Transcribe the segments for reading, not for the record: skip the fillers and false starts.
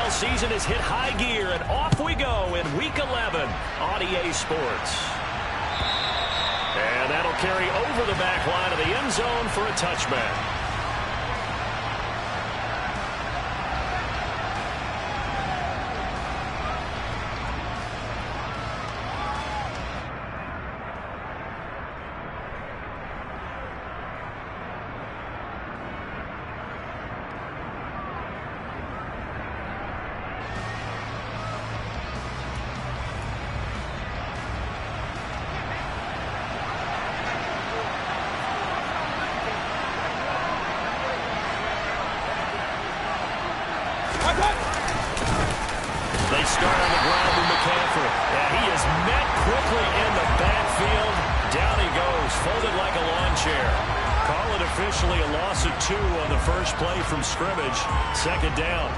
football season has hit high gear, and off we go in Week 11 on EA Sports. And that'll carry over the back line of the end zone for a touchback. They start on the ground with McCaffrey. And he is met quickly in the backfield. Down he goes, folded like a lawn chair. Call it officially a loss of 2 on the first play from scrimmage. Second down.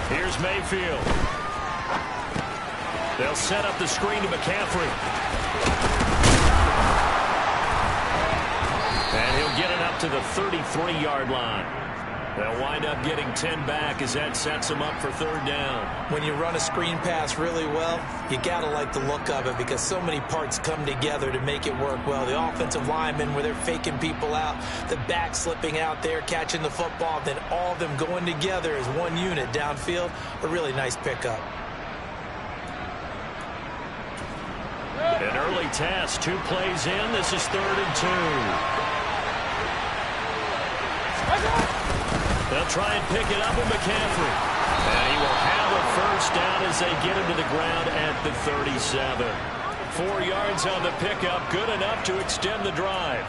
Here's Mayfield. They'll set up the screen to McCaffrey. And he'll get it up to the 33-yard line. They'll wind up getting 10 back as that sets them up for third down. When you run a screen pass really well, you got to like the look of it because so many parts come together to make it work well. The offensive linemen, where they're faking people out, the back slipping out there, catching the football, then all of them going together as one unit downfield. A really nice pickup. An early test, 2 plays in. This is 3rd and 2. They'll try and pick it up with McCaffrey. And he will have a first down as they get him to the ground at the 37. 4 yards on the pickup, good enough to extend the drive.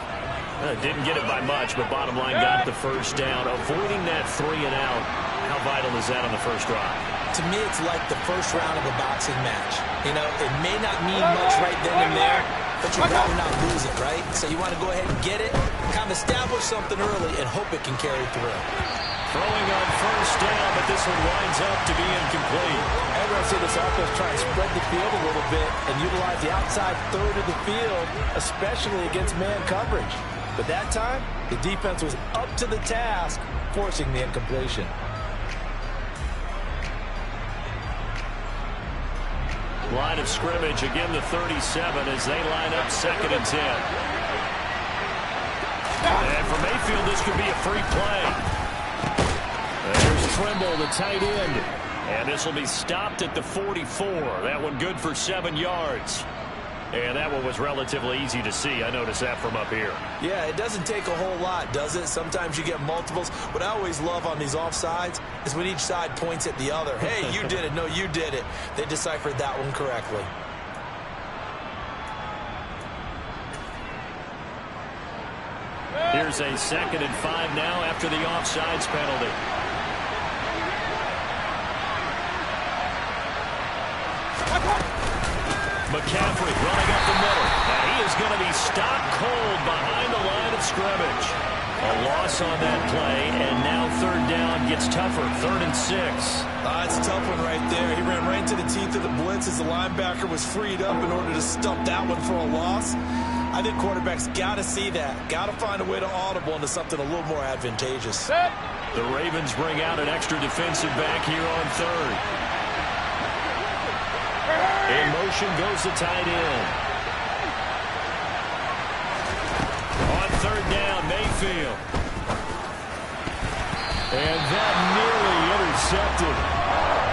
Didn't get it by much, but bottom line got the first down. Avoiding that 3 and out. How vital is that on the first drive? To me, it's like the first round of a boxing match. You know, it may not mean much right then and there, but you'd rather not lose it, right? So you want to go ahead and get it, kind of establish something early, and hope it can carry through. Throwing on first down, but this one winds up to be incomplete. I'm going to see this offense try and spread the field a little bit and utilize the outside third of the field, especially against man coverage. But that time, the defense was up to the task, forcing the incompletion. Line of scrimmage, again the 37 as they line up 2nd and 10. And for Mayfield, this could be a free play. There's Trimble, the tight end. And this will be stopped at the 44. That one good for 7 yards. And that one was relatively easy to see. I noticed that from up here. Yeah, it doesn't take a whole lot, does it? Sometimes you get multiples. What I always love on these offsides is when each side points at the other. Hey, you did it. No, you did it. They deciphered that one correctly. Here's a 2nd and 5 now after the offsides penalty. McCaffrey running up the middle. And he is going to be stopped cold behind the line of scrimmage. A loss on that play, and now 3rd down gets tougher. 3rd and 6. It's a tough one right there. He ran right into the teeth of the blitz as the linebacker was freed up in order to stump that one for a loss. I think quarterbacks got to see that. Got to find a way to audible into something a little more advantageous. The Ravens bring out an extra defensive back here on 3rd. In motion goes the tight end. On 3rd down, Mayfield. And that nearly intercepted.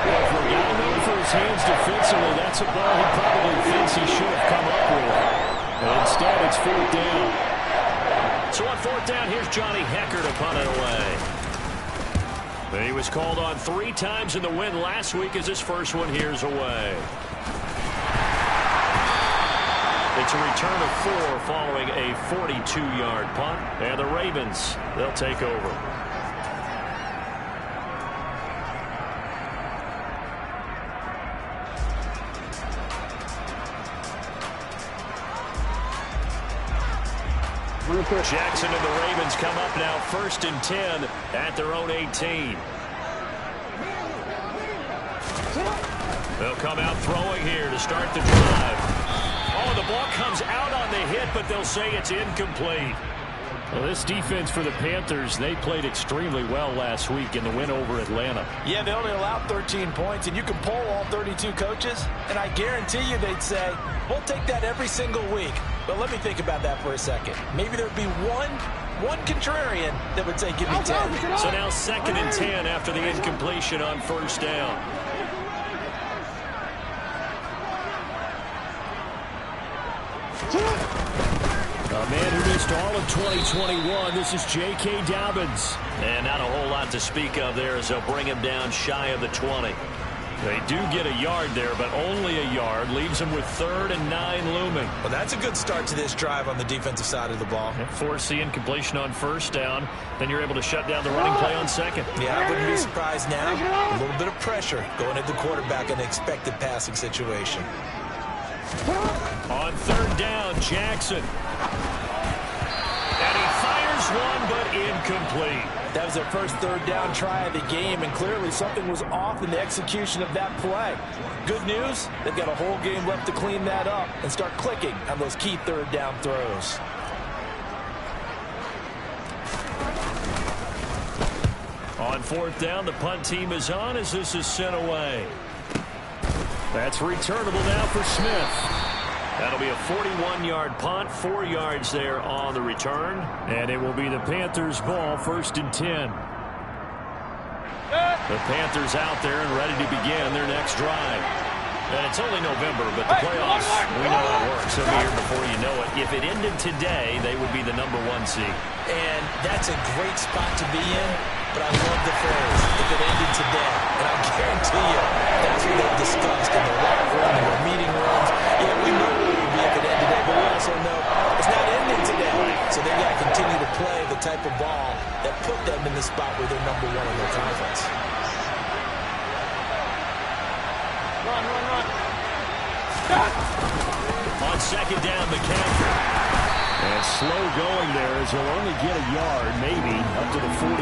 Well, for a guy known for his hands defensively, that's a ball he probably thinks he should have come up with. And instead, it's 4th down. So on 4th down, here's Johnny Hekker to punt it away. He was called on 3 times in the win last week as his first one here's away. It's a return of 4 following a 42-yard punt. And the Ravens, they'll take over. Jackson and the Ravens come up now 1st and 10 at their own 18. They'll come out throwing here to start the drive. Oh, the ball comes out on the hit, but they'll say it's incomplete. Well, this defense for the Panthers, they played extremely well last week in the win over Atlanta. Yeah, they only allowed 13 points, and you can poll all 32 coaches, and I guarantee you they'd say, we'll take that every single week. But let me think about that for a second. Maybe there'd be one contrarian that would say, give me 10. So now 2nd and 10 after the incompletion on 1st down. A man who missed all of 2021, this is J.K. Dobbins. And not a whole lot to speak of there as they'll bring him down shy of the 20. They do get a yard there, but only a yard. Leaves them with 3rd and 9 looming. Well, that's a good start to this drive on the defensive side of the ball. Force the incompletion on 1st down. Then you're able to shut down the running play on 2nd. Yeah, I wouldn't be surprised now. A little bit of pressure going at the quarterback in an expected passing situation. On 3rd down, Jackson. And he fires one, but incomplete. That was their first 3rd down try of the game, and clearly something was off in the execution of that play. Good news, they've got a whole game left to clean that up and start clicking on those key 3rd down throws. On 4th down, the punt team is on as this is sent away. That's returnable now for Smith. That'll be a 41-yard punt, 4 yards there on the return. And it will be the Panthers' ball, 1st and 10. The Panthers out there and ready to begin their next drive. And it's only November, but the playoffs, we know how it works. They'll be here before you know it. If it ended today, they would be the number 1 seed. And that's a great spot to be in, but I love the phrase, if it ended today. And I guarantee you, that's what they've discussed in the locker room, in the meeting rooms. Yeah, we know where it would be if it ended today, but we also know it's not ending today. So they've got to continue to play the type of ball that put them in the spot where they're number 1 in their conference. Run. On 2nd down, McCaffrey. And slow going there as he'll only get a yard, maybe, up to the 41.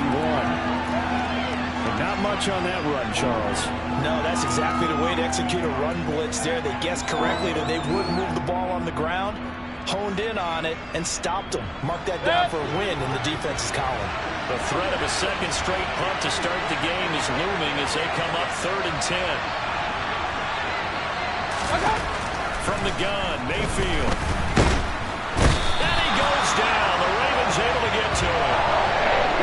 And not much on that run, Charles. No, that's exactly the way to execute a run blitz there. They guessed correctly that they would move the ball on the ground, honed in on it, and stopped them. Mark that down for a win in the defense's column. The threat of a 2nd straight punt to start the game is looming as they come up 3rd and 10. From the gun, Mayfield. And he goes down. The Ravens able to get to him.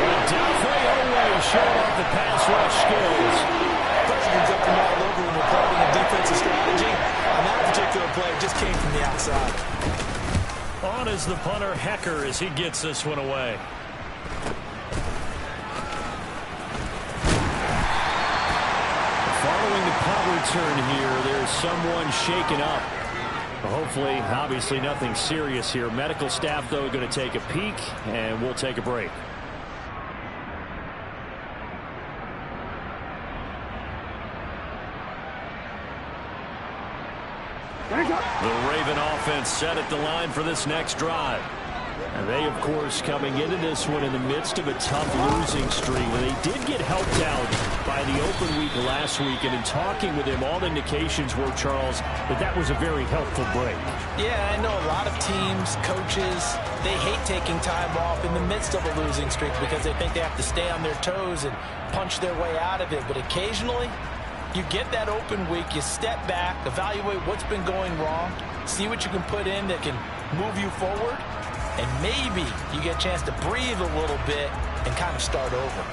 Odafe Oweh showing off the pass rush skills. President's up and all over when we're playing a defensive strategy. On that particular play, it just came from the outside. On is the punter, Hecker, as he gets this one away. Following the punt return here, there's someone shaken up. Hopefully, obviously nothing serious here. Medical staff, though, going to take a peek, and we'll take a break. The Raven offense set at the line for this next drive. And they, of course, coming into this one in the midst of a tough losing streak. And they did get helped out by the open week last week. And in talking with him, all indications were, Charles, that was a very helpful break. Yeah, I know a lot of teams, coaches, they hate taking time off in the midst of a losing streak because they think they have to stay on their toes and punch their way out of it. But occasionally, you get that open week, you step back, evaluate what's been going wrong, see what you can put in that can move you forward, and maybe you get a chance to breathe a little bit and kind of start over.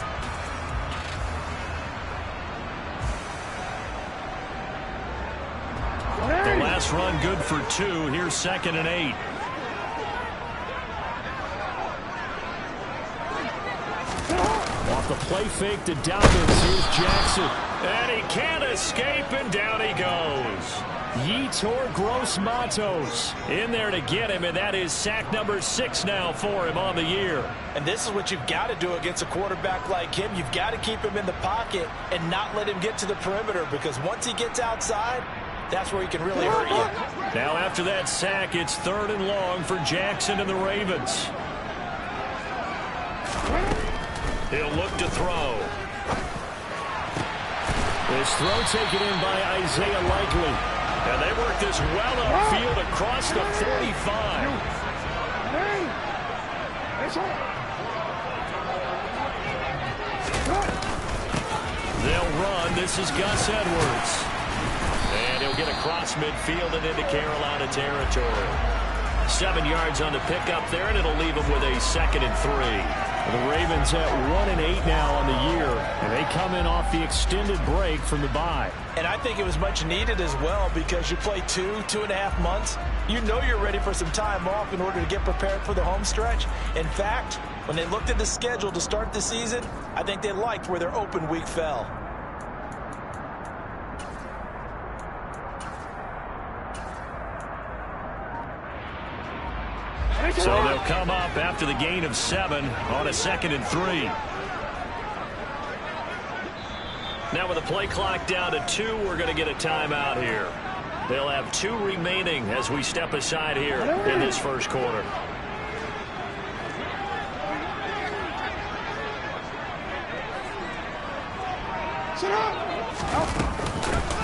The last run good for 2. Here's 2nd and 8. Off the play fake to Dobbins. Here's Jackson. And he can't escape, and down he goes. Yetur Gross-Matos in there to get him, and that is sack number 6 now for him on the year. And this is what you've got to do against a quarterback like him. You've got to keep him in the pocket and not let him get to the perimeter, because once he gets outside, that's where he can really hurt you. Now after that sack, it's 3rd and long for Jackson and the Ravens. He'll look to throw. This throw taken in by Isaiah Likely. And they work this well upfield across the 45. They'll run. This is Gus Edwards. And he'll get across midfield and into Carolina territory. 7 yards on the pickup there, and it'll leave them with a 2nd and 3. The Ravens at 1-8 now on the year, and they come in off the extended break from the bye. And I think it was much needed as well, because you play 2.5 months. You know you're ready for some time off in order to get prepared for the home stretch. In fact, when they looked at the schedule to start the season, I think they liked where their open week fell. So they'll come up after the gain of 7 on a 2nd and 3. Now with the play clock down to 2, we're going to get a timeout here. They'll have 2 remaining as we step aside here in this first quarter.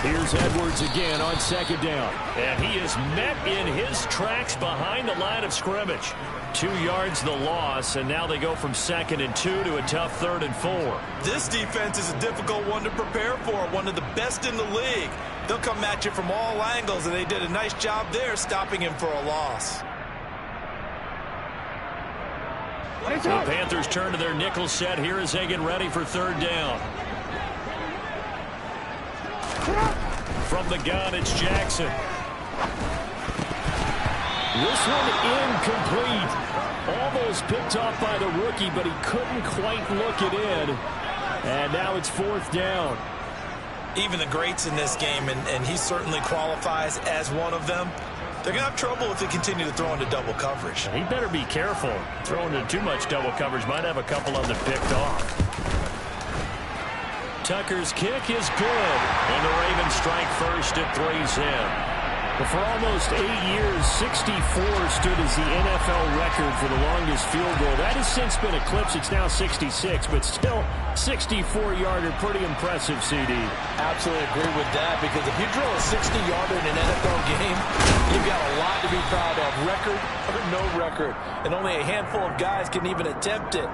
Here's Edwards again on 2nd down. And he is met in his tracks behind the line of scrimmage. 2 yards the loss, and now they go from 2nd and 2 to a tough 3rd and 4. This defense is a difficult one to prepare for, one of the best in the league. They'll come at you from all angles, and they did a nice job there stopping him for a loss. The Panthers turn to their nickel set here as they get ready for 3rd down. From the gun, it's Jackson. This one incomplete. Almost picked off by the rookie, but he couldn't quite look it in. And now it's 4th down. Even the greats in this game, and he certainly qualifies as one of them, they're going to have trouble if they continue to throw into double coverage. He better be careful. Throwing into too much double coverage might have a couple of them picked off. Tucker's kick is good, and the Ravens strike first at 3's in. But for almost 8 years, 64 stood as the NFL record for the longest field goal. That has since been eclipsed. It's now 66, but still 64-yarder, pretty impressive, CD. Absolutely agree with that, because if you drill a 60-yarder in an NFL game, you've got a lot to be proud of, record or no record. And only a handful of guys can even attempt it.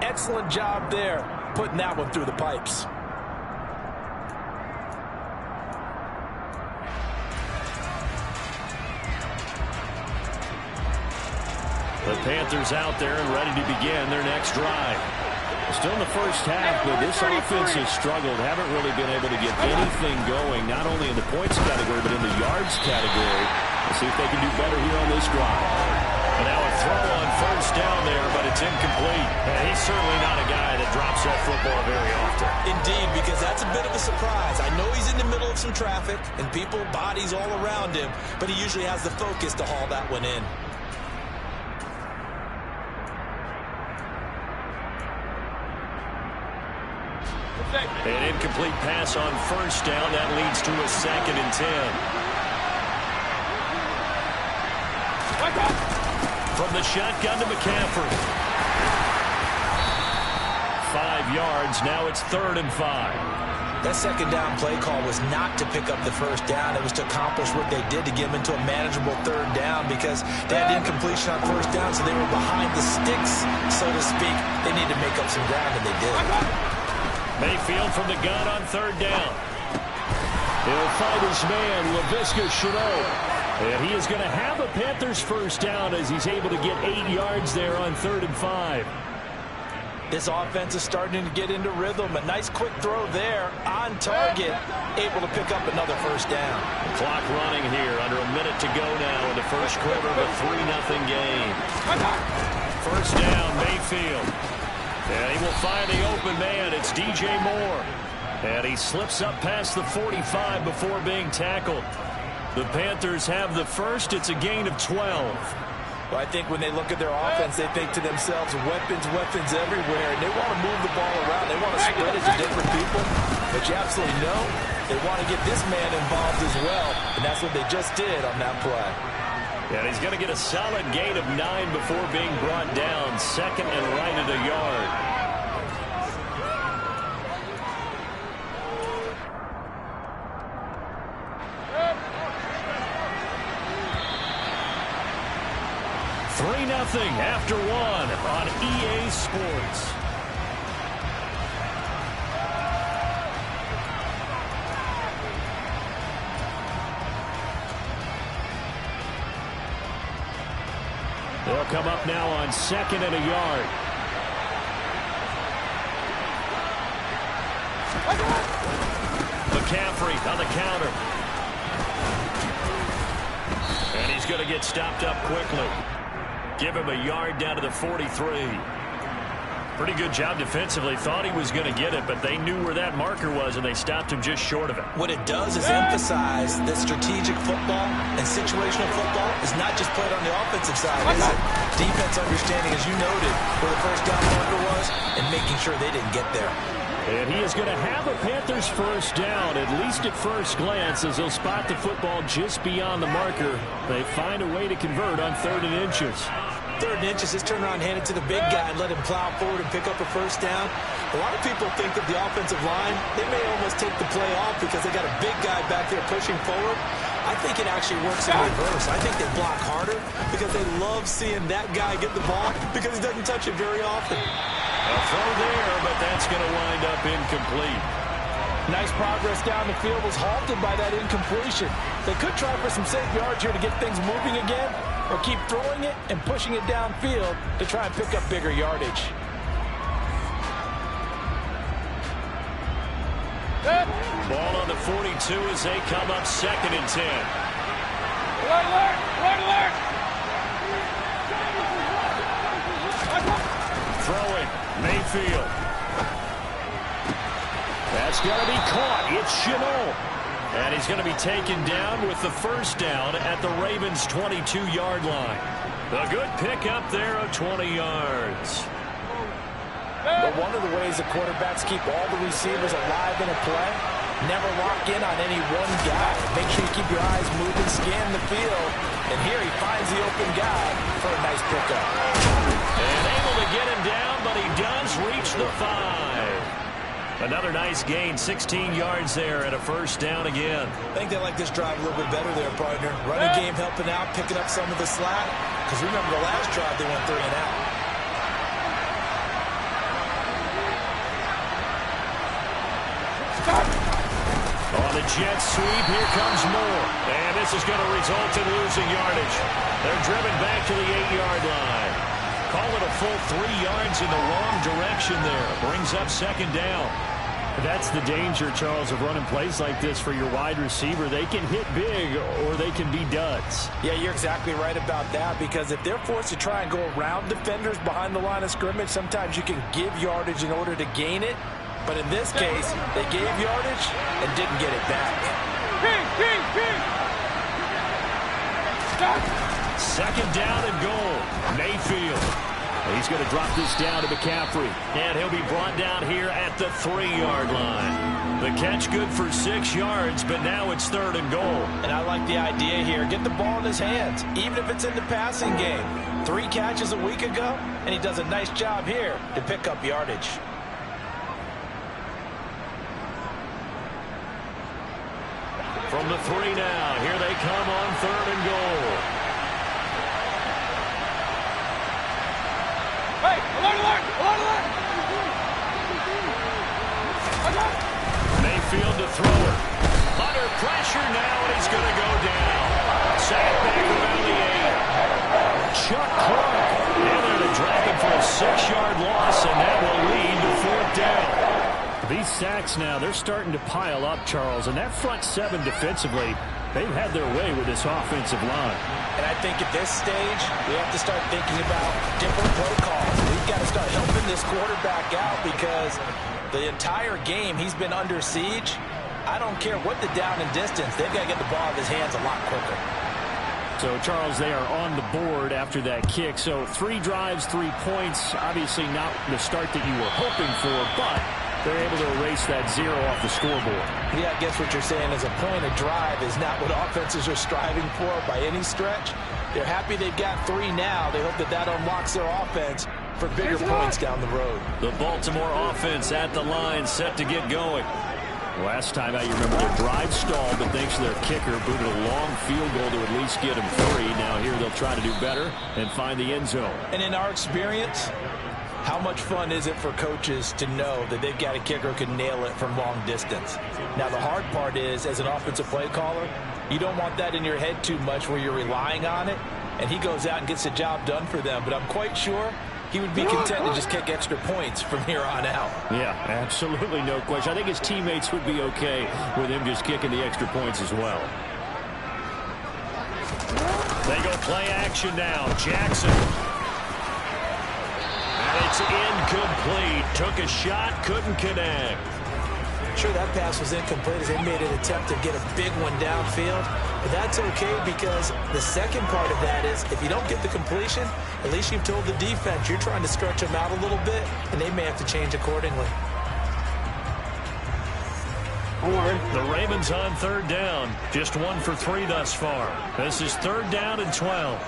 Excellent job there, putting that one through the pipes. The Panthers out there and ready to begin their next drive. Still in the first half, but this offense has struggled. Haven't really been able to get anything going, not only in the points category, but in the yards category. Let's see if they can do better here on this drive. And now a throw on 1st down there, but it's incomplete. And he's certainly not a guy that drops off football very often. Indeed, because that's a bit of a surprise. I know he's in the middle of some traffic and people, bodies all around him, but he usually has the focus to haul that one in. An incomplete pass on 1st down. That leads to a 2nd and 10. From the shotgun to McCaffrey. 5 yards. Now it's 3rd and 5. That 2nd down play call was not to pick up the 1st down. It was to accomplish what they did to get them into a manageable 3rd down, because they had incompletion on 1st down, so they were behind the sticks, so to speak. They need to make up some ground, and they did. Mayfield from the gun on 3rd down. He'll find his man, Laviska Shenault. And he is going to have a Panthers 1st down as he's able to get 8 yards there on 3rd and 5. This offense is starting to get into rhythm. A nice quick throw there on target, able to pick up another 1st down. The clock running here, under a minute to go now in the first quarter of a 3-0 game. 1st down, Mayfield. And he will find the open man. It's DJ Moore. And he slips up past the 45 before being tackled. The Panthers have the first. It's a gain of 12. Well, I think when they look at their offense, they think to themselves, weapons everywhere. And they want to move the ball around. They want to spread it to different people. But you absolutely know they want to get this man involved as well. And that's what they just did on that play. And he's going to get a solid gain of 9 before being brought down. 2nd and right at a yard. 3-0 after one on EA Sports. They'll come up now on 2nd and a yard. McCaffrey on the counter. And he's going to get stopped up quickly. Give him a yard down to the 43. Pretty good job defensively. Thought he was going to get it, but they knew where that marker was, and they stopped him just short of it. What it does is emphasize that strategic football and situational football is not just played on the offensive side, is it? Defense understanding, as you noted, where the first down marker was and making sure they didn't get there. And he is going to have a Panthers first down, at least at first glance, as they'll spot the football just beyond the marker. They find a way to convert on 3rd and inches. 3rd and inches, just turn around, hand it to the big guy, and let him plow forward and pick up a first down. A lot of people think that the offensive line, they may almost take the play off because they got a big guy back there pushing forward. I think it actually works in reverse. I think they block harder because they love seeing that guy get the ball because he doesn't touch it very often. A throw there, but that's going to wind up incomplete. Nice progress down the field was halted by that incompletion. They could try for some safe yards here to get things moving again, or keep throwing it and pushing it downfield to try and pick up bigger yardage. Ball on the 42 as they come up 2nd and 10. Alert! Throwing, Mayfield. That's going to be caught. It's Shenault. And he's going to be taken down with the first down at the Ravens' 22-yard line. A good pickup there of 20 yards. But one of the ways the quarterbacks keep all the receivers alive in a play, never lock in on any one guy. Make sure you keep your eyes moving, scan the field. And here he finds the open guy for a nice pickup. And able to get him down, but he does reach the 5. Another nice gain, 16 yards there and a first down again. I think they like this drive a little bit better there, partner. Running game helping out, picking up some of the slack. Because remember, the last drive they went 3 and out. On the jet sweep, here comes Moore. And this is going to result in losing yardage. They're driven back to the 8-yard line. Call it a full 3 yards in the wrong direction there. Brings up 2nd down. That's the danger, Charles, of running plays like this for your wide receiver. They can hit big or they can be duds. Yeah, you're exactly right about that, because if they're forced to try and go around defenders behind the line of scrimmage, sometimes you can give yardage in order to gain it. But in this case, they gave yardage and didn't get it back. 2nd down and goal. Mayfield. He's going to drop this down to McCaffrey. And he'll be brought down here at the 3-yard line. The catch good for 6 yards, but now it's 3rd and goal. And I like the idea here. Get the ball in his hands, even if it's in the passing game. 3 catches a week ago, and he does a nice job here to pick up yardage. From the 3 now, here they come on 3rd and goal. Hey, alert! Mayfield to throw it. Under pressure now, and he's going to go down. Sacked back around the 8. Chuck Clark in there to drag him for a 6-yard loss, and that will lead to 4th down. These sacks now, they're starting to pile up, Charles, and that front 7 defensively, they've had their way with this offensive line. And I think at this stage, we have to start thinking about different play calls. We've got to start helping this quarterback out because the entire game he's been under siege. I don't care what the down and distance, they've got to get the ball in his hands a lot quicker. So, Charles, they are on the board after that kick. So 3 drives, 3 points, obviously not the start that you were hoping for, but they're able to erase that 0 off the scoreboard. Yeah, I guess what you're saying is a point of drive is not what offenses are striving for by any stretch. They're happy they've got 3 now. They hope that that unlocks their offense for bigger points down the road. The Baltimore offense at the line, set to get going. Last time out, you remember their drive stalled, but thanks to their kicker, booted a long field goal to at least get them 3. Now here they'll try to do better and find the end zone. And in our experience, how much fun is it for coaches to know that they've got a kicker who can nail it from long distance? Now, the hard part is, as an offensive play caller, you don't want that in your head too much where you're relying on it, and he goes out and gets the job done for them. But I'm quite sure he would be content to just kick extra points from here on out. Yeah, absolutely no question. I think his teammates would be okay with him just kicking the extra points as well. They go play action now. Jackson. And it's incomplete. Took a shot, couldn't connect. Sure, that pass was incomplete as they made an attempt to get a big one downfield. But that's okay because the second part of that is if you don't get the completion, at least you've told the defense you're trying to stretch them out a little bit, and they may have to change accordingly. The Ravens on 3rd down. Just 1 for 3 thus far. This is 3rd down and 12.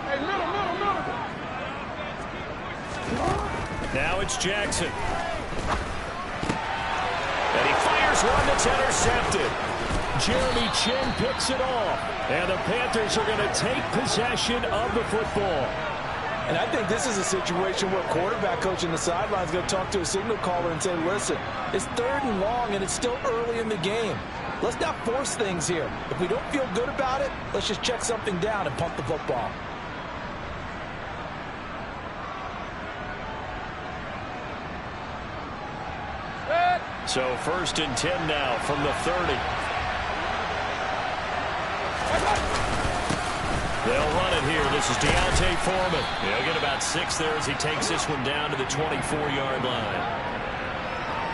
Hey, middle. Now it's Jackson. And he fires one that's intercepted. Jeremy Chinn picks it off. And the Panthers are going to take possession of the football. And I think this is a situation where quarterback coach in the sideline is going to talk to a signal caller and say, listen, it's 3rd and long and it's still early in the game. Let's not force things here. If we don't feel good about it, let's just check something down and punt the football. So 1st and 10 now from the 30. They'll run it here. This is Deontay Foreman. He'll get about 6 there as he takes this one down to the 24-yard line.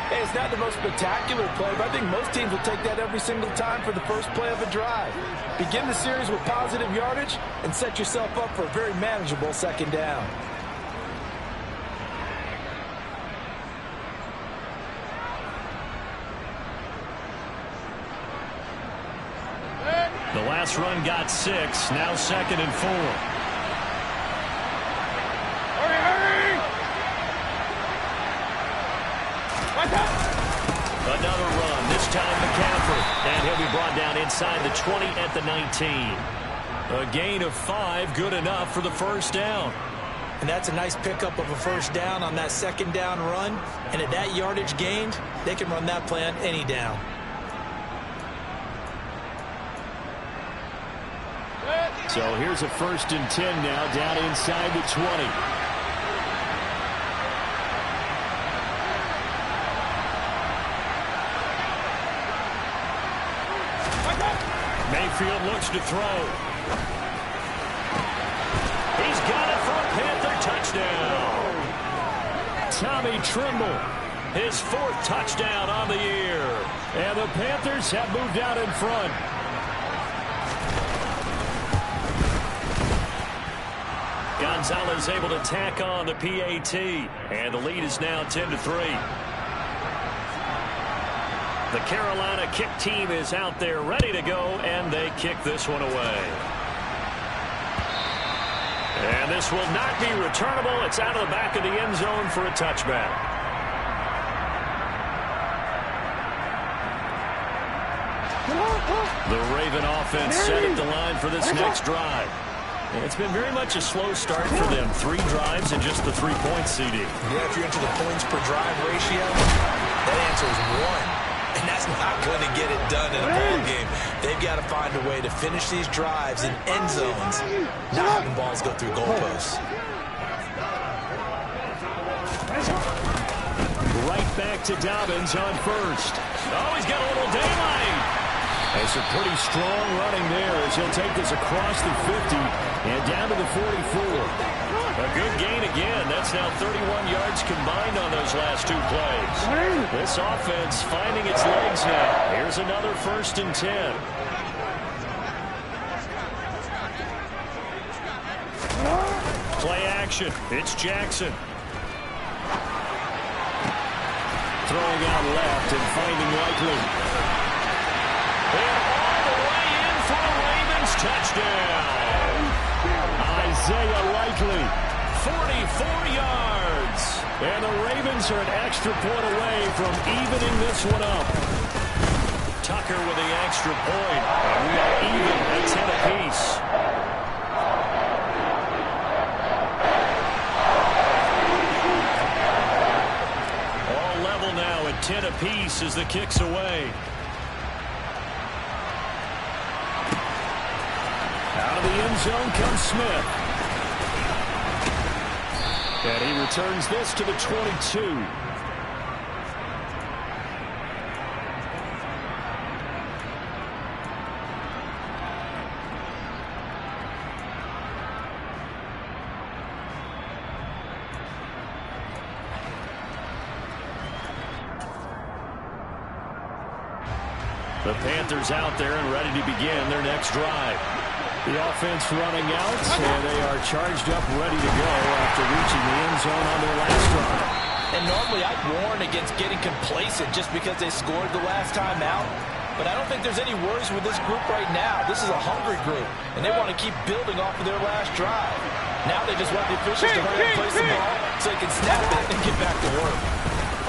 Hey, it's not the most spectacular play, but I think most teams will take that every single time for the first play of a drive. Begin the series with positive yardage and set yourself up for a very manageable 2nd down. The last run got 6. Now 2nd and 4. Hurry! Another run. This time McCaffrey. And he'll be brought down inside the 20 at the 19. A gain of 5. Good enough for the 1st down. And that's a nice pickup of a 1st down on that 2nd down run. And at that yardage gained, they can run that play on any down. So here's a 1st and 10 now down inside the 20. Mayfield looks to throw. He's got it for a Panther touchdown. Tommy Tremble, his 4th touchdown on the year. And the Panthers have moved out in front. Gonzalez able to tack on the PAT, and the lead is now 10-3. The Carolina kick team is out there ready to go, and they kick this one away. And this will not be returnable. It's out of the back of the end zone for a touchback. The Raven offense set at the line for this next drive. It's been very much a slow start for them. 3 drives and just the 3 points, CD. Yeah, if you're into the points per drive ratio, that answer is 1. And that's not going to get it done in a ball game. They've got to find a way to finish these drives in end zones, not having balls go through goalposts. Right back to Dobbins on 1st. Oh, he's got a little daylight. It's a pretty strong running there as he'll take this across the 50 and down to the 44. A good gain again. That's now 31 yards combined on those last 2 plays. This offense finding its legs now. Here's another 1st and 10. Play action. It's Jackson. Throwing out left and finding Likely. And all the way in for a Ravens touchdown. Isaiah Likely 44 yards. And the Ravens are an extra point away from evening this one up. Tucker with the extra point. And we are even at 10 apiece. All level now at 10 apiece as the kick's away. Out of the end zone comes Smith. And he returns this to the 22. The Panthers out there and ready to begin their next drive. The offense running out, and they are charged up, ready to go after reaching the end zone on their last drive. And normally I'd warn against getting complacent just because they scored the last time out. But I don't think there's any worries with this group right now. This is a hungry group, and they want to keep building off of their last drive. Now they just want the officials to hurry up and place the ball so they can snap it and get back to work.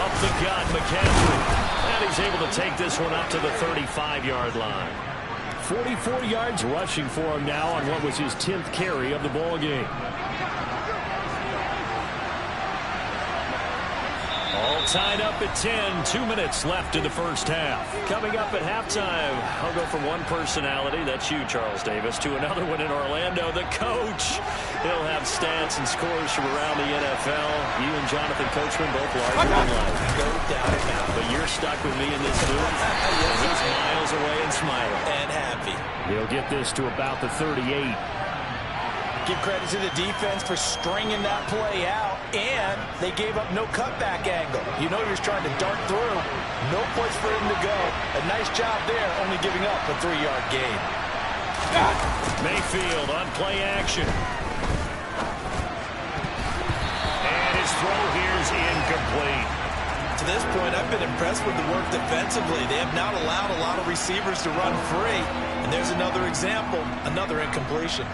Up the gut, McCaffrey. And he's able to take this one up to the 35-yard line. 44 yards rushing for him now on what was his 10th carry of the ball game. All tied up at 10. 2 minutes left in the first half. Coming up at halftime, I'll go from one personality, that's you, Charles Davis, to another one in Orlando, the coach. He'll have stats and scores from around the NFL. You and Jonathan Coachman both larger than life. No doubt about it. But you're stuck with me in this booth. And he's miles away and smiling. And happy. He'll get this to about the 38. Give credit to the defense for stringing that play out, and they gave up no cutback angle. You know he was trying to dart through. No place for him to go. A nice job there, only giving up a 3-yard gain. Mayfield on play action. And his throw here's incomplete. To this point, I've been impressed with the work defensively. They have not allowed a lot of receivers to run free. And there's another example, another incompletion.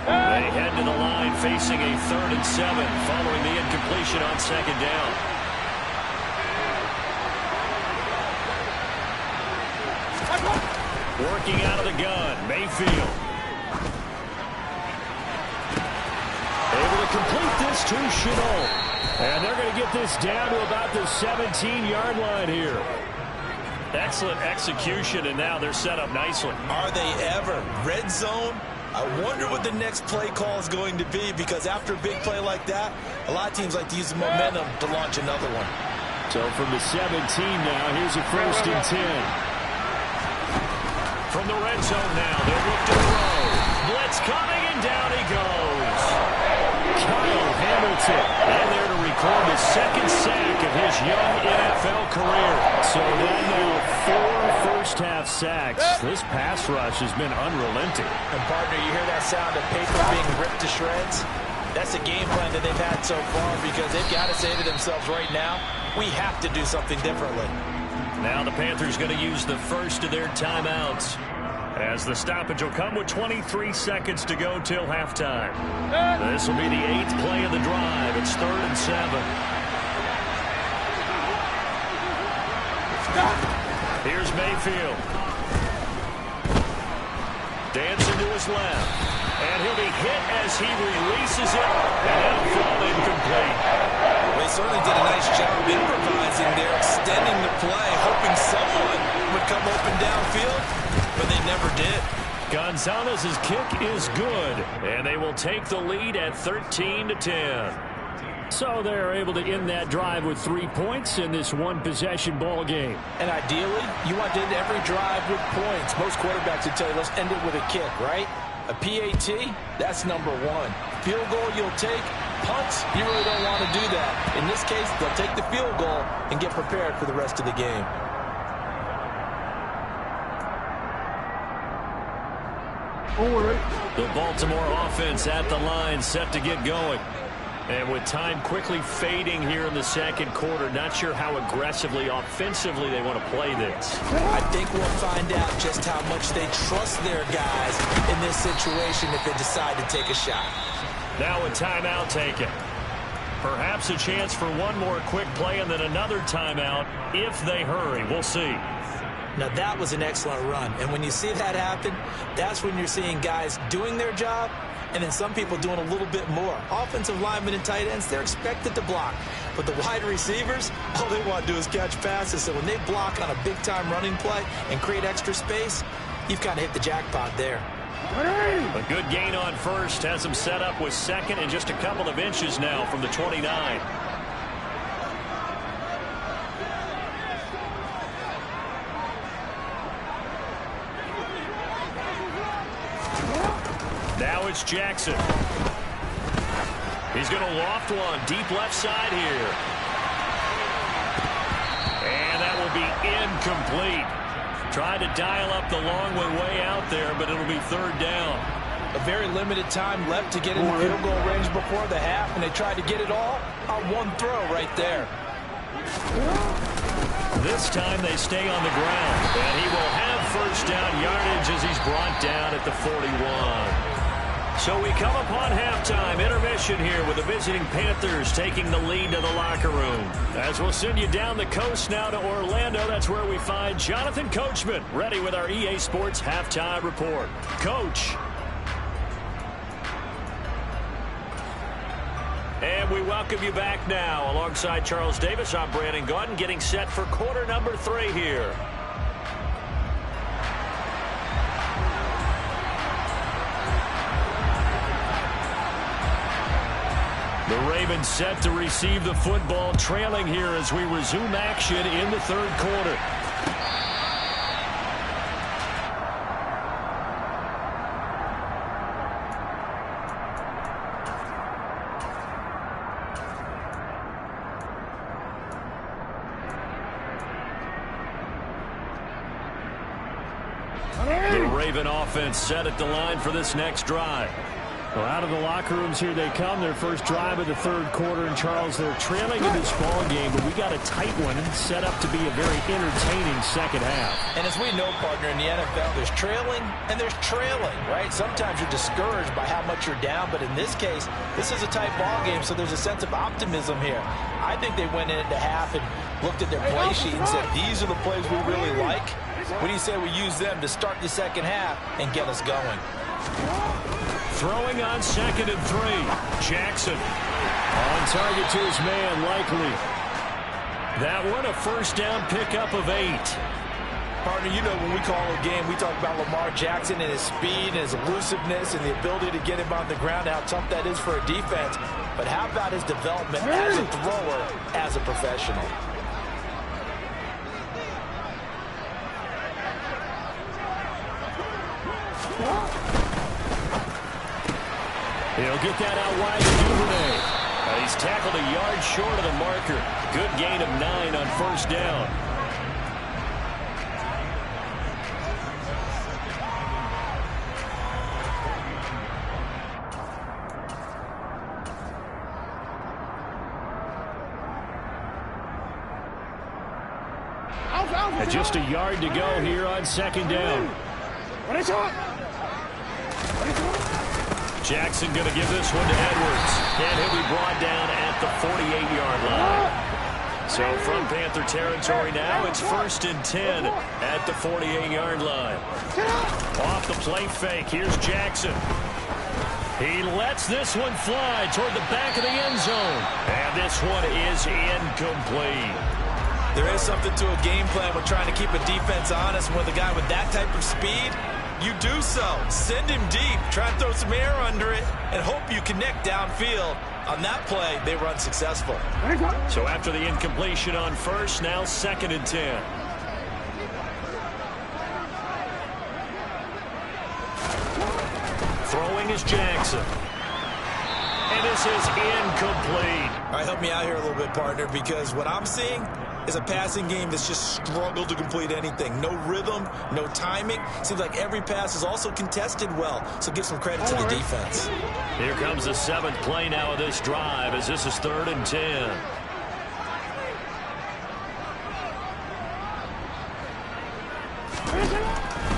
They head to the line facing a 3rd and 7 following the incompletion on 2nd down. Working out of the gun, Mayfield. Able to complete this to Shenault. And they're going to get this down to about the 17-yard line here. Excellent execution, and now they're set up nicely. Are they ever? Red zone? I wonder what the next play call is going to be, because after a big play like that, a lot of teams like to use the momentum to launch another one. So from the 17 now, here's a 1st and 10. From the red zone now, they'll look to throw. Blitz coming, and down he goes. Kyle Hamilton, and there to record the 2nd sack of his young NFL career. So then now 4 first-half sacks. This pass rush has been unrelenting. And partner, you hear that sound of paper being ripped to shreds? That's the game plan that they've had so far, because they've got to say to themselves right now, we have to do something differently. Now the Panthers going to use the first of their timeouts, as the stoppage will come with 23 seconds to go till halftime. This will be the 8th play of the drive. It's 3rd and 7. Here's Mayfield. Dancing to his left. And he'll be hit as he releases it. And that'll fall incomplete. They certainly did a nice job improvising there, extending the play, hoping someone would come open downfield, but they never did. Gonzalez's kick is good, and they will take the lead at 13-10. So they're able to end that drive with 3 points in this one-possession ball game. And ideally, you want to end every drive with points. Most quarterbacks would tell you, let's end it with a kick, right? A PAT, that's number 1. Field goal you'll take. Punts, you really don't want to do that. In this case, they'll take the field goal and get prepared for the rest of the game. The Baltimore offense at the line, set to get going. And with time quickly fading here in the 2nd quarter, not sure how aggressively, offensively they want to play this. I think we'll find out just how much they trust their guys in this situation if they decide to take a shot. Now a timeout taken. Perhaps a chance for one more quick play and then another timeout if they hurry. We'll see. Now, that was an excellent run. And when you see that happen, that's when you're seeing guys doing their job and then some people doing a little bit more. Offensive linemen and tight ends, they're expected to block. But the wide receivers, all they want to do is catch passes. So when they block on a big-time running play and create extra space, you've kind of hit the jackpot there. A good gain on first has him set up with second and just a couple of inches now from the 29. Now it's Jackson. He's going to loft one deep left side here. And that will be incomplete. Tried to dial up the long one way out there, but it'll be third down. A very limited time left to get in the field goal range before the half, and they tried to get it all on one throw right there. This time they stay on the ground, and he will have first down yardage as he's brought down at the 41. So we come upon halftime intermission here with the visiting Panthers taking the lead to the locker room. As we'll send you down the coast now to Orlando, that's where we find Jonathan Coachman ready with our EA Sports halftime report. Coach. And we welcome you back now. Alongside Charles Davis, I'm Brandon Gaudin, getting set for quarter number 3 here. The Ravens set to receive the football, trailing here as we resume action in the third quarter. The Raven offense set at the line for this next drive. Well, out of the locker rooms here they come. Their first drive of the third quarter. And, Charles, they're trailing in this ball game, but we got a tight one set up to be a very entertaining second half. And as we know, partner, in the NFL, there's trailing and there's trailing, right? Sometimes you're discouraged by how much you're down, but in this case, this is a tight ball game, so there's a sense of optimism here. I think they went into half and looked at their play sheet and said, these are the plays we really like. What do you say we use them to start the second half and get us going? Throwing on 2nd and 3. Jackson. On target to his man, Likely. That one a first down pickup of 8. Partner, you know when we call a game, we talk about Lamar Jackson and his speed and his elusiveness and the ability to get him on the ground, how tough that is for a defense. But how about his development as a thrower, as a professional? He'll get that out wide to Duvernay. He's tackled a yard short of the marker. Good gain of 9 on first down. And just a yard to go here on 2nd down. Jackson going to give this one to Edwards. And he'll be brought down at the 48-yard line. So from Panther territory now, it's 1st and 10 at the 48-yard line. Off the play fake, here's Jackson. He lets this one fly toward the back of the end zone. And this one is incomplete. There is something to a game plan with trying to keep a defense honest. With a guy with that type of speed, you do so. Send him deep. Try and throw some air under it and hope you connect downfield. On that play, they run successful. So after the incompletion on first, now 2nd and 10. Throwing is Jackson. And this is incomplete. All right, help me out here a little bit, partner, because what I'm seeing is a passing game that's just struggled to complete anything. No rhythm, no timing. Seems like every pass is also contested well, so give some credit to the defense. Here comes the 7th play now of this drive as this is 3rd and 10.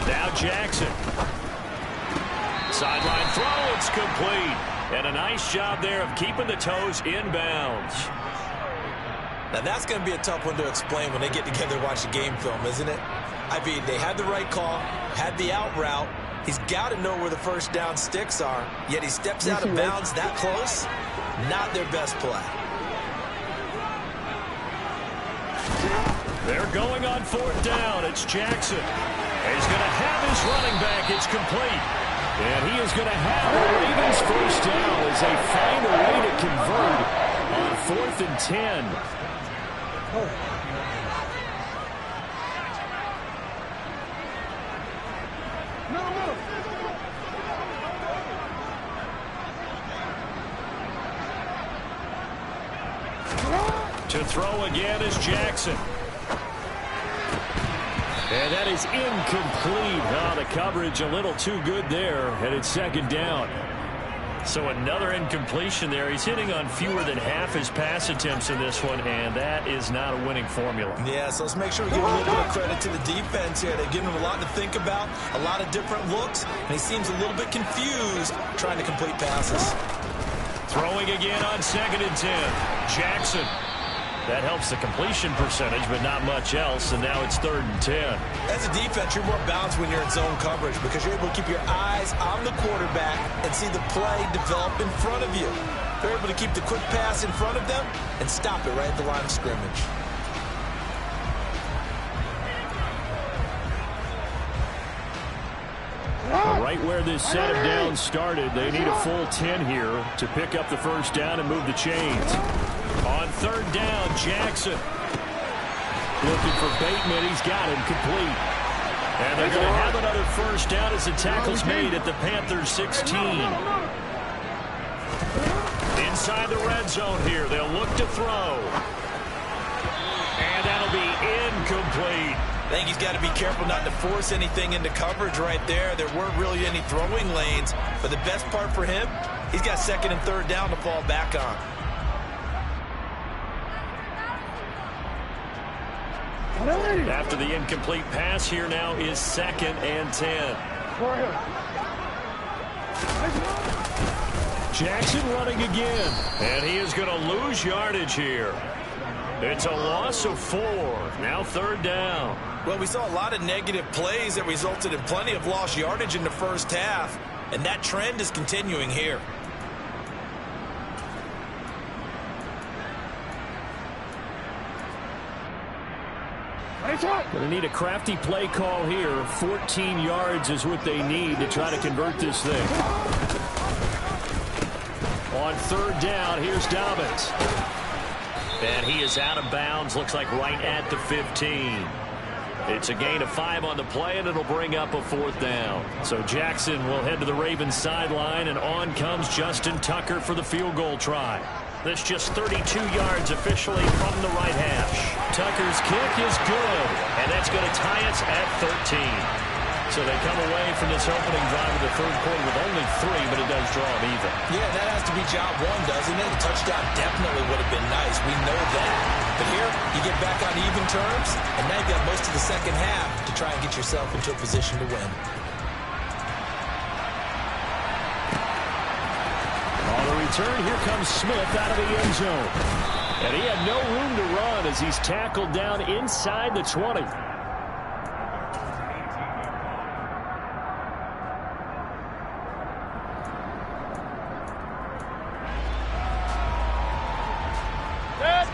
Now Jackson. Sideline throw, it's complete. And a nice job there of keeping the toes inbounds. Now, that's going to be a tough one to explain when they get together and watch the game film, isn't it? I mean, they had the right call, had the out route. He's got to know where the first down sticks are, yet he steps out of bounds that close. Not their best play. They're going on fourth down. It's Jackson. He's going to have his running back. It's complete. And he is going to have the Ravens first down as they find a way to convert on 4th and 10. To throw again is Jackson. And that is incomplete. Oh, the coverage a little too good there, and it's 2nd down. So another incompletion there. He's hitting on fewer than half his pass attempts in this one, and that is not a winning formula. Yeah, so let's make sure we give a little bit of credit to the defense here. They've given him a lot to think about, a lot of different looks, and he seems a little bit confused trying to complete passes. Throwing again on 2nd and 10. Jackson. That helps the completion percentage, but not much else, and now it's 3rd and 10. As a defense, you're more balanced when you're in zone coverage because you're able to keep your eyes on the quarterback and see the play develop in front of you. They're able to keep the quick pass in front of them and stop it right at the line of scrimmage. Right where this set of downs started, they need a full 10 here to pick up the first down and move the chains. On 3rd down, Jackson. Looking for Bateman. He's got him complete. And they're going to have another first down as the tackle's made at the Panthers 16. Inside the red zone here. They'll look to throw. And that'll be incomplete. I think he's got to be careful not to force anything into coverage right there. There weren't really any throwing lanes. But the best part for him, he's got 2nd and 3rd down to fall back on. After the incomplete pass, here now is 2nd and 10. Jackson running again. And he is going to lose yardage here. It's a loss of 4. Now 3rd down. Well, we saw a lot of negative plays that resulted in plenty of lost yardage in the first half. And that trend is continuing here. Going to need a crafty play call here. 14 yards is what they need to try to convert this thing. On 3rd down, here's Dobbins. And he is out of bounds, looks like right at the 15. It's a gain of 5 on the play, and it'll bring up a 4th down. So Jackson will head to the Ravens sideline, and on comes Justin Tucker for the field goal try. That's just 32 yards officially from the right hash. Tucker's kick is good, and that's going to tie us at 13. So they come away from this opening drive of the 3rd quarter with only 3, but it does draw them even. Yeah, that has to be job 1, doesn't it? A touchdown definitely would have been nice. We know that. But here, you get back on even terms, and now you've got most of the second half to try and get yourself into a position to win. On the return, here comes Smith out of the end zone. And he had no room to run as he's tackled down inside the 20.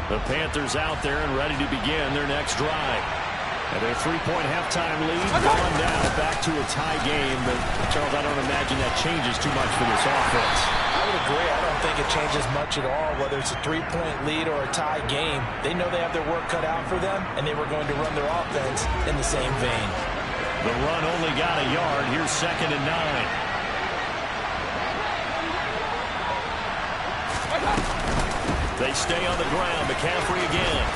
The Panthers out there and ready to begin their next drive. And their 3-point halftime lead gone now, back to a tie game. But, Charles, I don't imagine that changes too much for this offense. I would agree. I don't think it changes much at all, whether it's a 3-point lead or a tie game. They know they have their work cut out for them, and they were going to run their offense in the same vein. The run only got a yard. Here's 2nd and 9. They stay on the ground. McCaffrey again.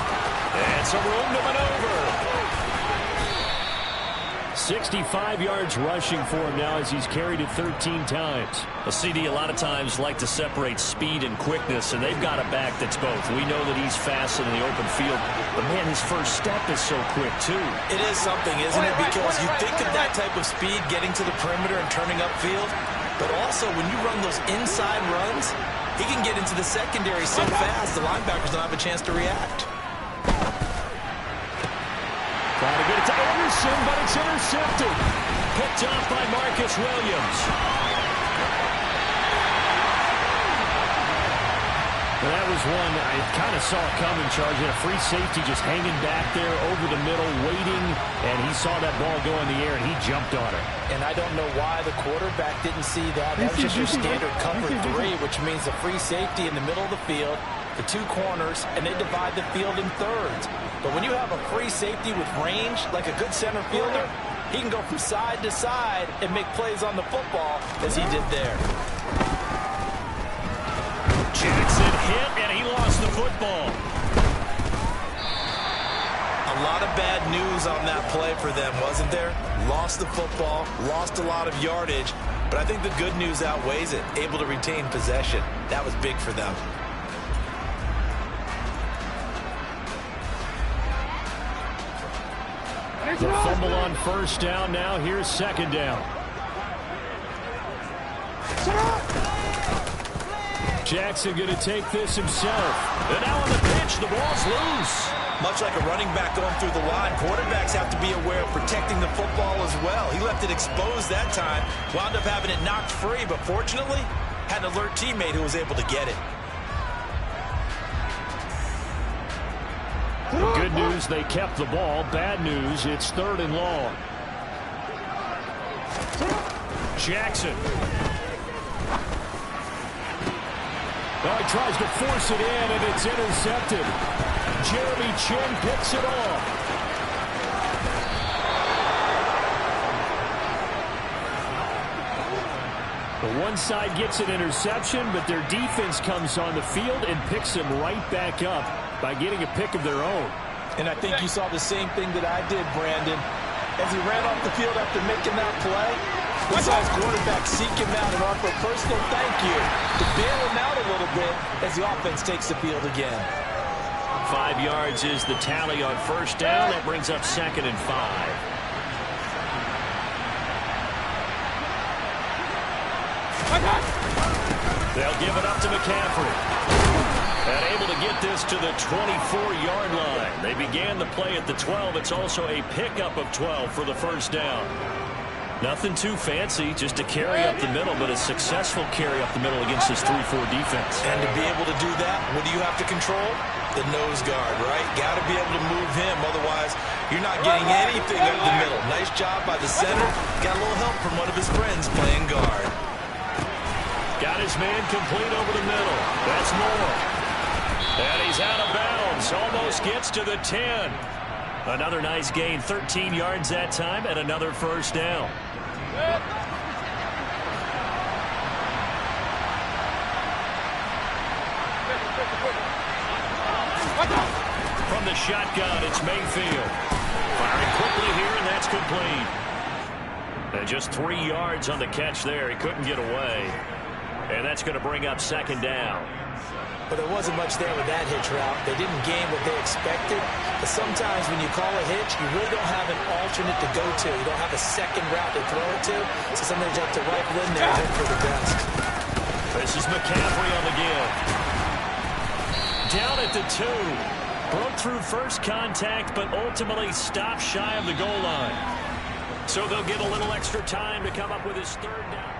And some room to maneuver. 65 yards rushing for him now as he's carried it 13 times. A CD a lot of times like to separate speed and quickness, and they've got a back that's both. We know that he's fast in the open field, but man, his first step is so quick too. It is something, isn't it? Because you think of that type of speed getting to the perimeter and turning upfield. But also, when you run those inside runs, he can get into the secondary so fast, the linebackers don't have a chance to react. Trying to get it to Anderson, but it's intercepted. Picked off by Marcus Williams. Well, that was one I kind of saw it coming, charging a free safety just hanging back there over the middle, waiting, and he saw that ball go in the air, and he jumped on it. And I don't know why the quarterback didn't see that. That was just your standard cover 3, which means a free safety in the middle of the field, the 2 corners, and they divide the field in thirds. But when you have a free safety with range, like a good center fielder, he can go from side to side and make plays on the football as he did there. Jackson hit, and he lost the football. A lot of bad news on that play for them, wasn't there? Lost the football, lost a lot of yardage, but I think the good news outweighs it. Able to retain possession. That was big for them. The fumble on first down. Now here's second down. Jackson going to take this himself. And now on the pitch, the ball's loose. Much like a running back going through the line, quarterbacks have to be aware of protecting the football as well. He left it exposed that time, wound up having it knocked free, but fortunately, had an alert teammate who was able to get it. The good news, they kept the ball. Bad news, it's 3rd and long. Jackson. Oh, he tries to force it in, and it's intercepted. Jeremy Chinn picks it off. The one side gets an interception, but their defense comes on the field and picks them right back up by getting a pick of their own. And I think you saw the same thing that I did, Brandon. As he ran off the field after making that play, he saw his quarterback seek him out and offer a personal thank you to bail him out a little bit as the offense takes the field again. 5 yards is the tally on first down. That brings up 2nd and 5. They'll give it up to McCaffrey. And able to get this to the 24-yard line. They began the play at the 12. It's also a pickup of 12 for the first down. Nothing too fancy, just a carry up the middle, but a successful carry up the middle against this 3-4 defense. And to be able to do that, what do you have to control? The nose guard, right? Got to be able to move him, otherwise you're not getting anything up the middle. Nice job by the center. Got a little help from one of his friends playing guard. Got his man complete over the middle. That's Moore. And he's out of bounds. Almost gets to the 10. Another nice gain, 13 yards that time, and another first down. From the shotgun, it's Mayfield. Firing quickly here, and that's complete. And just 3 yards on the catch there. He couldn't get away. And that's going to bring up second down. But there wasn't much there with that hitch route. They didn't gain what they expected. But sometimes when you call a hitch, you really don't have an alternate to go to. You don't have a second route to throw it to. So sometimes you have to rifle in there and hope for the best. This is McCaffrey on the give. Down at the 2. Broke through first contact, but ultimately stopped shy of the goal line. So they'll get a little extra time to come up with his third down.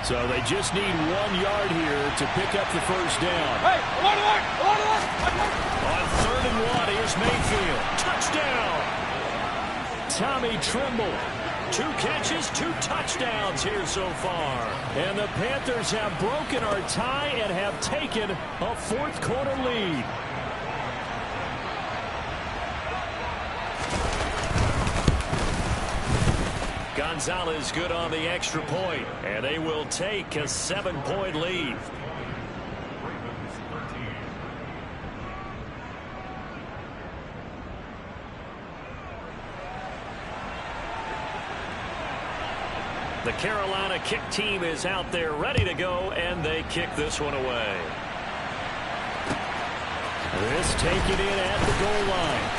So they just need 1 yard here to pick up the first down. Hey, On 3rd and 1, here's Mayfield. Touchdown! Tommy Tremble. 2 catches, 2 touchdowns here so far. And the Panthers have broken our tie and have taken a 4th quarter lead. Gonzalez good on the extra point, and they will take a 7-point lead. The Carolina kick team is out there ready to go, and they kick this one away. This taken in at the goal line.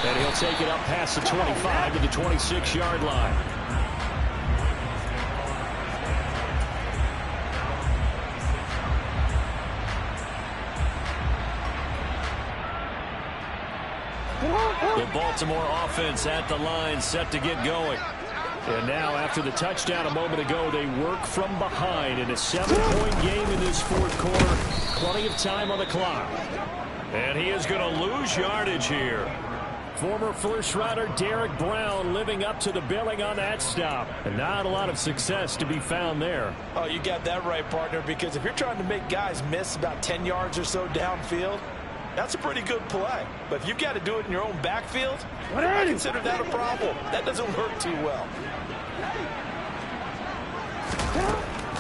And he'll take it up past the 25 to the 26-yard line. The Baltimore offense at the line, set to get going. And now, after the touchdown a moment ago, they work from behind in a 7-point game in this fourth quarter. Plenty of time on the clock. And he is going to lose yardage here. Former first-rounder Derek Brown living up to the billing on that stop. And not a lot of success to be found there. Oh, you got that right, partner, because if you're trying to make guys miss about 10 yards or so downfield, that's a pretty good play. But if you've got to do it in your own backfield, I consider that a problem. That doesn't work too well.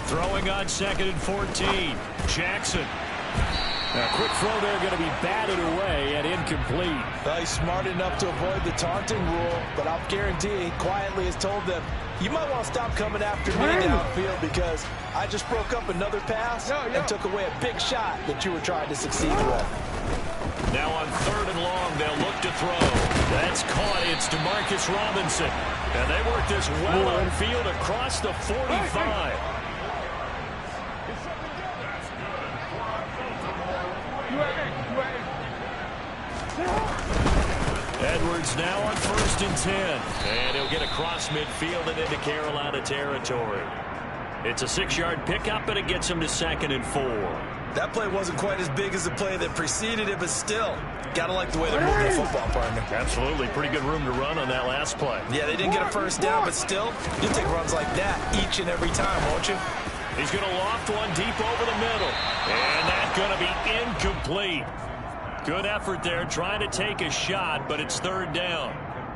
Throwing on 2nd and 14. Jackson. A quick throw there, going to be batted away and incomplete. Well, he's smart enough to avoid the taunting rule, but I'll guarantee he quietly has told them, you might want to stop coming after me downfield because I just broke up another pass and took away a big shot that you were trying to succeed with. Now on 3rd and long, they'll look to throw. That's caught. It's DeMarcus Robinson. And they work this well on field across the 45. Edwards now on 1st and 10. And he'll get across midfield and into Carolina territory. It's a 6-yard pickup, and it gets him to 2nd and 4. That play wasn't quite as big as the play that preceded it, but still, gotta like the way they're moving the football, partner. Absolutely. Pretty good room to run on that last play. Yeah, they didn't get a first down, but still, you'll take runs like that each and every time, won't you? He's going to loft one deep over the middle. And that's going to be incomplete. Good effort there, trying to take a shot, but it's 3rd down.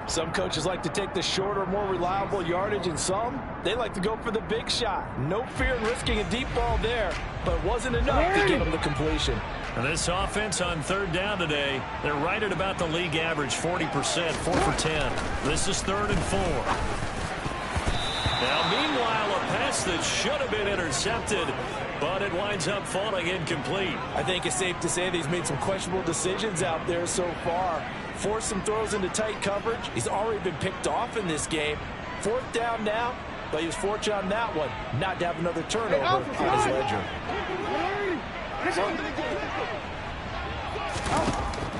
Some coaches like to take the shorter, more reliable yardage, and some, they like to go for the big shot. No fear in risking a deep ball there, but it wasn't enough to get them the completion. And this offense on 3rd down today, they're right at about the league average, 40%, 4 for 10. This is 3rd and 4. Now, meanwhile, a pass that should have been intercepted, but it winds up falling incomplete. I think it's safe to say that he's made some questionable decisions out there so far. Forced some throws into tight coverage. He's already been picked off in this game. 4th down now, but he was fortunate on that one not to have another turnover on his ledger.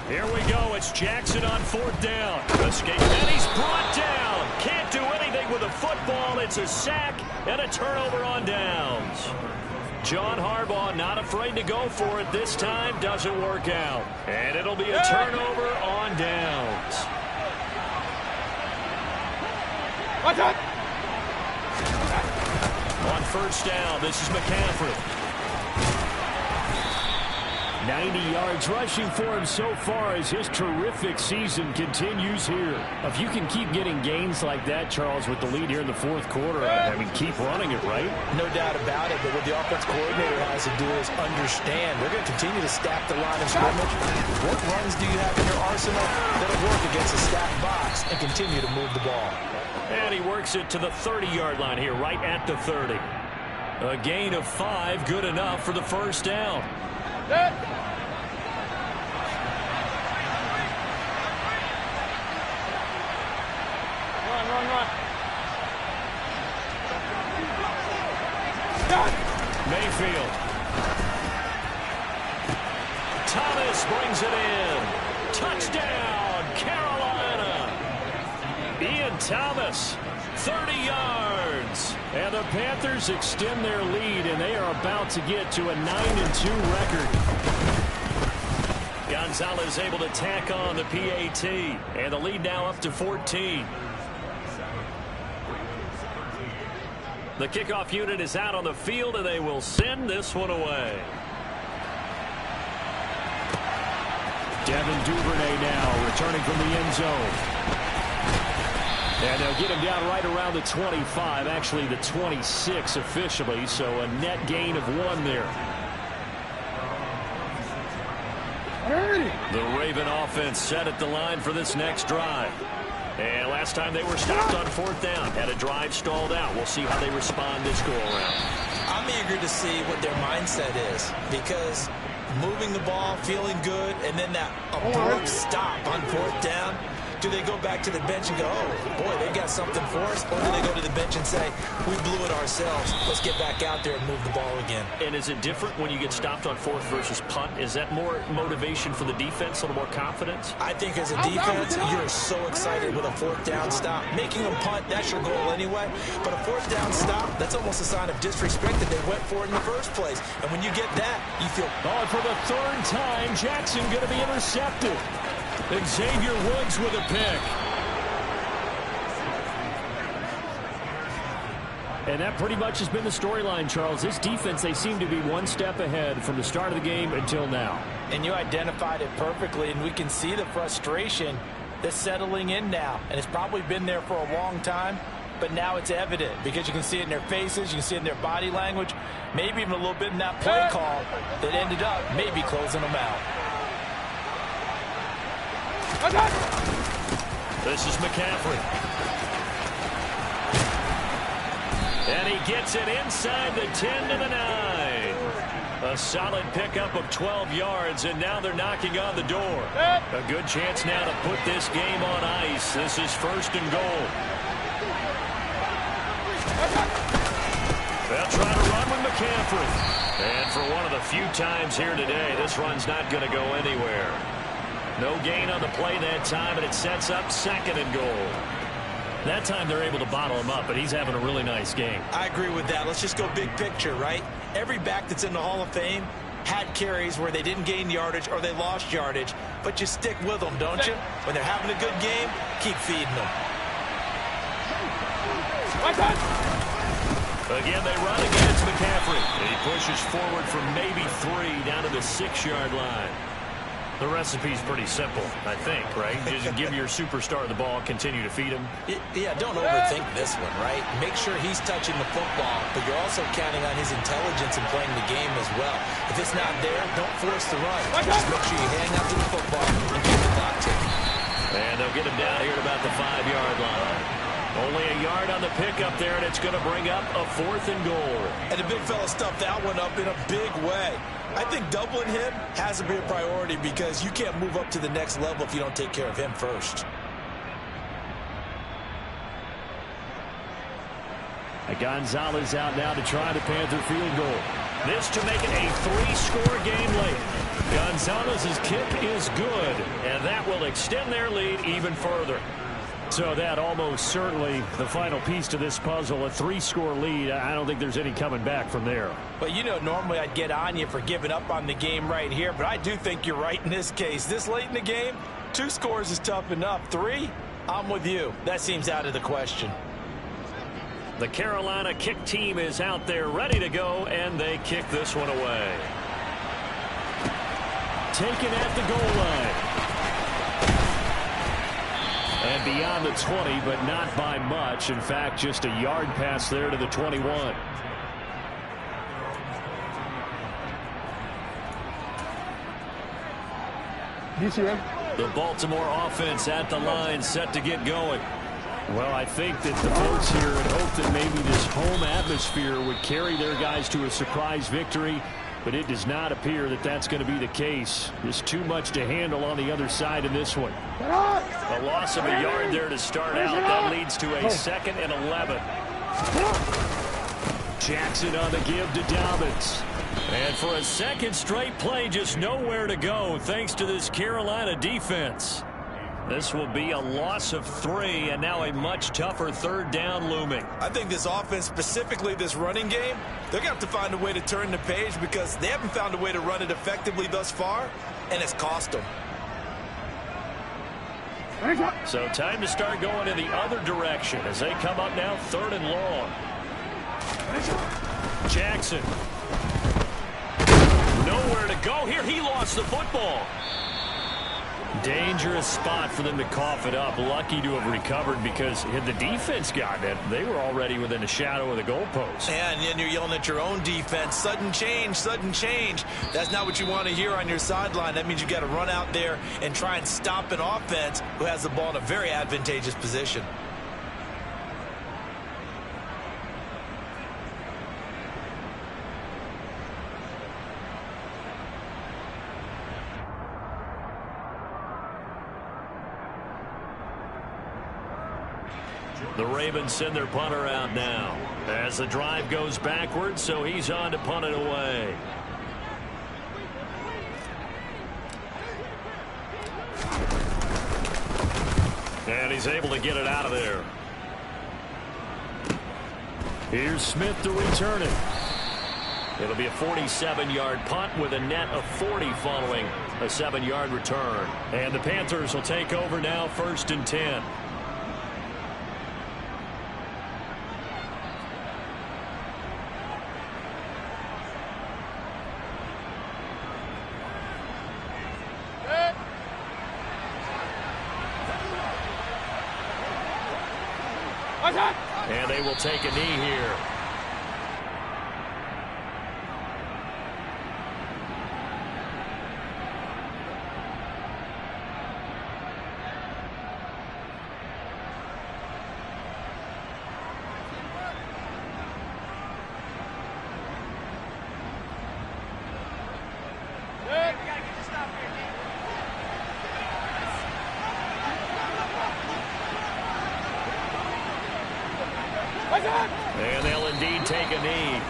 Here we go. It's Jackson on 4th down. Escape, and he's brought down. Can't do anything with a football. It's a sack and a turnover on downs. John Harbaugh not afraid to go for it this time. Doesn't work out. And it'll be a turnover on downs. On 1st down, this is McCaffrey. 90 yards rushing for him so far as his terrific season continues here. If you can keep getting gains like that, Charles, with the lead here in the 4th quarter, I mean, keep running it, right? No doubt about it, but what the offense coordinator has to do is understand. They're going to continue to stack the line of scrimmage. What runs do you have in your arsenal that'll work against a stacked box and continue to move the ball? And he works it to the 30-yard line here, right at the 30. A gain of 5, good enough for the 1st down. Set. Run. Mayfield. Thomas brings it in. Touchdown, Carolina. Ian Thomas, 30 yards. And the Panthers extend their lead, and they are about to get to a 9-2 record. Gonzalez able to tack on the PAT, and the lead now up to 14. The kickoff unit is out on the field, and they will send this one away. Devin Duvernay now returning from the end zone. And they'll get him down right around the 25, actually the 26 officially, so a net gain of 1 there. The Raven offense set at the line for this next drive. And last time they were stopped on 4th down, had a drive stalled out. We'll see how they respond this go-around. I'm eager to see what their mindset is, because moving the ball, feeling good, and then that abrupt stop on 4th down, Do they go back to the bench and go, oh, boy, they got something for us? Or do they go to the bench and say, we blew it ourselves. Let's get back out there and move the ball again. And is it different when you get stopped on fourth versus punt? Is that more motivation for the defense, a little more confidence? I think as a defense, you're so excited with a fourth down stop. Making them punt, that's your goal anyway. But a fourth down stop, that's almost a sign of disrespect that they went for it in the first place. And when you get that, you feel... Oh, for the third time, Jackson going to be intercepted. Xavier Woods with a pick. And that pretty much has been the storyline, Charles. This defense, they seem to be one step ahead from the start of the game until now. And you identified it perfectly, and we can see the frustration that's settling in now. And it's probably been there for a long time, but now it's evident because you can see it in their faces, you can see it in their body language, maybe even a little bit in that play call that ended up maybe closing them out. This is McCaffrey. And he gets it inside the 10 to the 9. A solid pickup of 12 yards, and now they're knocking on the door. A good chance now to put this game on ice. This is first and goal. They'll try to run with McCaffrey. And for one of the few times here today, this run's not going to go anywhere. No gain on the play that time, and it sets up second and goal. That time they're able to bottle him up, but he's having a really nice game. I agree with that. Let's just go big picture, right? Every back that's in the Hall of Fame had carries where they didn't gain yardage or they lost yardage, but you stick with them, don't you? When they're having a good game, keep feeding them. Again, they run against McCaffrey. He pushes forward from maybe 3 down to the 6-yard line. The recipe's pretty simple, I think, right? Just give your superstar the ball, continue to feed him. Yeah, don't overthink this one, right? Make sure he's touching the football, but you're also counting on his intelligence in playing the game as well. If it's not there, don't force the run. Just make sure you hang out to the football and keep the clock ticking. And they'll get him down here at about the 5-yard line. Only a yard on the pickup there, and it's going to bring up a 4th and goal. And the big fella stuffed that one up in a big way. I think doubling him has to be a priority because you can't move up to the next level if you don't take care of him first. Gonzalez out now to try the Panther field goal. This to make it a 3-score game late. Gonzalez's kick is good, and that will extend their lead even further. So that almost certainly the final piece to this puzzle, a 3-score lead. I don't think there's any coming back from there. But you know, normally I'd get on you for giving up on the game right here, but I do think you're right in this case. This late in the game, 2 scores is tough enough. 3, I'm with you. That seems out of the question. The Carolina kick team is out there ready to go, and they kick this one away. Taken at the goal line. And beyond the 20, but not by much. In fact, just a yard pass there to the 21. The Baltimore offense at the line, set to get going. Well, I think that the folks here had hoped that maybe this home atmosphere would carry their guys to a surprise victory, but it does not appear that that's going to be the case. There's too much to handle on the other side in this one. A loss of a yard there to start out. That leads to a 2nd and 11. Jackson on the give to Dobbins. And for a second straight play, just nowhere to go thanks to this Carolina defense. This will be a loss of 3, and now a much tougher 3rd down looming. I think this offense, specifically this running game, they're going to have to find a way to turn the page because they haven't found a way to run it effectively thus far, and it's cost them. So time to start going in the other direction as they come up now 3rd and long. Jackson. Nowhere to go here. He lost the football. Dangerous spot for them to cough it up. Lucky to have recovered because had the defense gotten it, they were already within a shadow of the goalpost. And then you're yelling at your own defense. Sudden change, sudden change. That's not what you want to hear on your sideline. That means you got to run out there and try and stop an offense who has the ball in a very advantageous position. The Ravens send their punter out now as the drive goes backwards, so he's on to punt it away. And he's able to get it out of there. Here's Smith to return it. It'll be a 47-yard punt with a net of 40 following a 7-yard return. And the Panthers will take over now, 1st and 10. And they will take a knee here. And they'll indeed take a knee.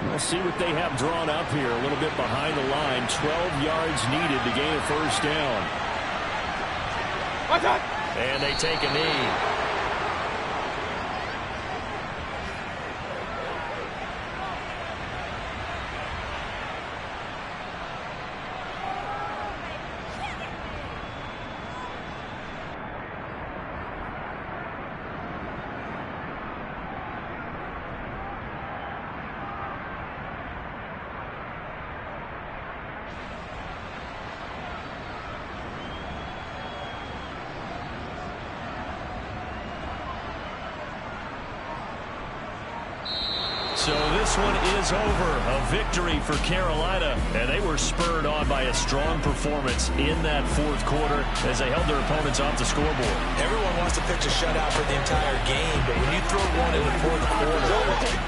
We'll see what they have drawn up here. A little bit behind the line. 12 yards needed to gain a 1st down. And they take a knee. So this one is over. A victory for Carolina. And they were spurred on by a strong performance in that 4th quarter as they held their opponents off the scoreboard. Everyone wants to pitch a shutout for the entire game, but when you throw one in the 4th quarter,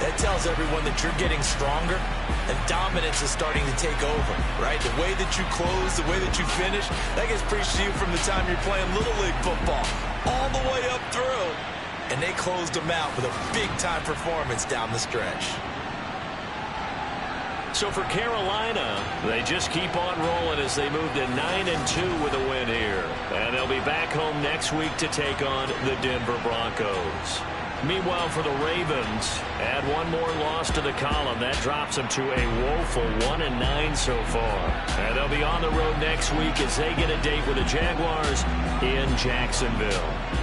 that tells everyone that you're getting stronger and dominance is starting to take over, right? The way that you close, the way that you finish, that gets preached to you from the time you're playing Little League football all the way up through. And they closed them out with a big-time performance down the stretch. So for Carolina, they just keep on rolling as they move to 9-2 with a win here. And they'll be back home next week to take on the Denver Broncos. Meanwhile, for the Ravens, add one more loss to the column. That drops them to a woeful 1-9 so far. And they'll be on the road next week as they get a date with the Jaguars in Jacksonville.